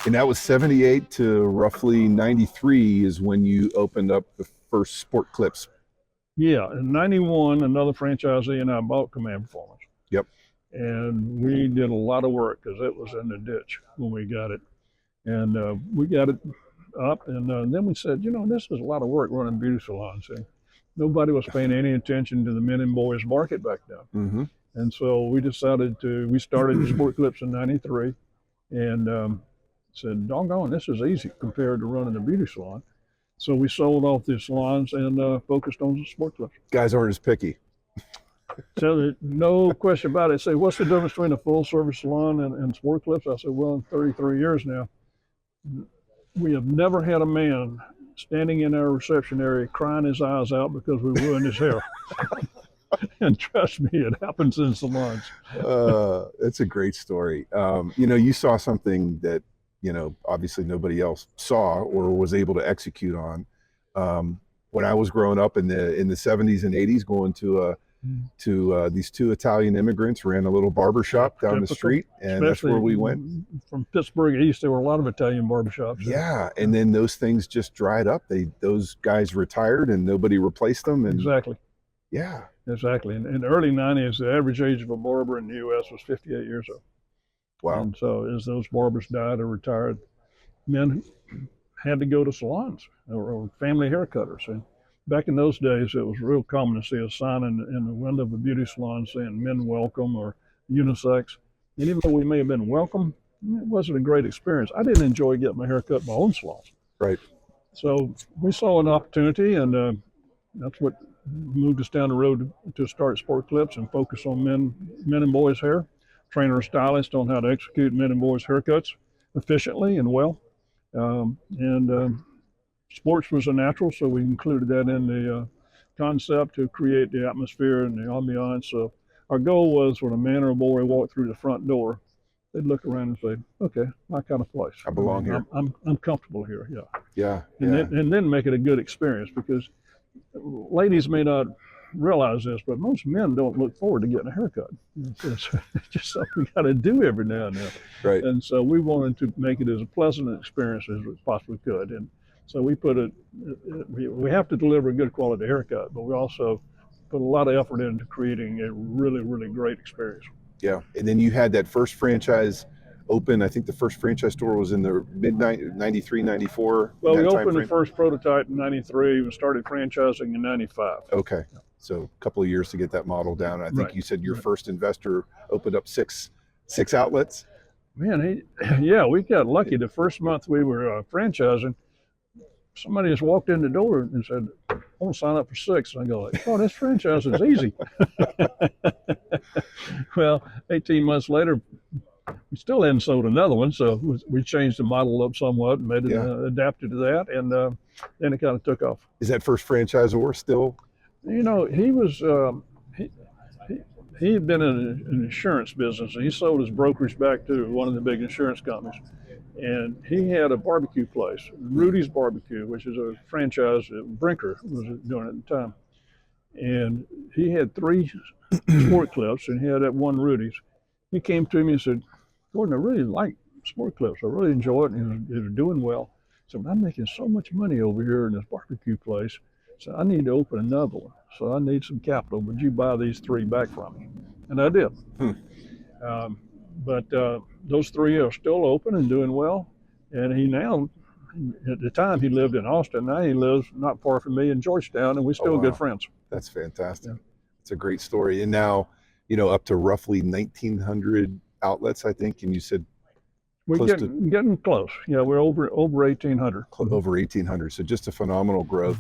And that was 78 to roughly 93 is when you opened up the first Sport Clips. Yeah, in 91, another franchisee and I bought Command Performance. Yep. And we did a lot of work because it was in the ditch when we got it. And we got it up, and then we said, this is a lot of work running beauty salons. And nobody was paying any attention to the men and boys market back then. Mm-hmm. And so we we started Sport Clips in 93 and said, doggone, this is easy compared to running a beauty salon. So we sold off the salons and focused on the Sport Clips. Guys aren't as picky. So no question about it. Say, what's the difference between a full service salon and Sport Clips? I said, well, in 33 years now, we have never had a man standing in our reception area crying his eyes out because we ruined his hair. And trust me, it happens in salons. It's a great story. You saw something that, obviously nobody else saw or was able to execute on. When I was growing up in the 70s and 80s, going to these two Italian immigrants ran a little barber shop down the street, and that's where we went. From Pittsburgh East, there were a lot of Italian barbershops. Yeah, and then those things just dried up. Those guys retired, and nobody replaced them. And exactly. Yeah. Exactly. In the early 90s, the average age of a barber in the U.S. was 58 years old. Wow. And so as those barbers died or retired, men had to go to salons or family haircutters. And back in those days, it was real common to see a sign in the window of a beauty salon saying men welcome or unisex. And even though we may have been welcome, it wasn't a great experience. I didn't enjoy getting my hair cut in my own salon. Right. So we saw an opportunity, and that's what moved us down the road to start Sport Clips and focus on men and boys hair, train our stylists on how to execute men and boys haircuts efficiently and well. Sports was a natural, so we included that in the concept to create the atmosphere and the ambiance. So our goal was when a man or a boy walked through the front door, they'd look around and say, okay, my kind of place. I belong here. I'm comfortable here, yeah. Yeah. And then make it a good experience, because ladies may not realize this, but most men don't look forward to getting a haircut. It's just something we got to do every now and then. Right. And so we wanted to make it as a pleasant experience as we possibly could. And so we we have to deliver a good quality haircut, but we also put a lot of effort into creating a really, really great experience. Yeah. And then you had that first franchise open. I think the first franchise store was in the mid 93, 94. Well, we opened the first prototype in 93 and started franchising in 95. Okay. So a couple of years to get that model down. I think you said your first investor opened up six outlets. Man, we got lucky. The first month we were franchising, somebody just walked in the door and said, I want to sign up for 6. And I go, oh, this franchise is easy. Well, 18 months later, we still hadn't sold another one, so we changed the model up somewhat and made it adapted to that, and then it kind of took off. Is that first franchisor still? He was he had been in an insurance business, and he sold his brokerage back to one of the big insurance companies. And he had a barbecue place, Rudy's Barbecue, which is a franchise that Brinker was doing at the time. And he had 3 Sport Clips, and he had that one Rudy's. He came to me and said, Gordon, I really like Sport Clips. I really enjoy it, and they're doing well. So I'm making so much money over here in this barbecue place. So I need to open another one. So I need some capital. Would you buy these 3 back from me? And I did. But those 3 are still open and doing well. And he now, at the time he lived in Austin. Now he lives not far from me in Georgetown, and we're still good friends. That's fantastic. It's a great story. And now, up to roughly 1,900 outlets, I think. And you said we're getting close. Yeah, we're over 1,800. Over 1,800. So just a phenomenal growth.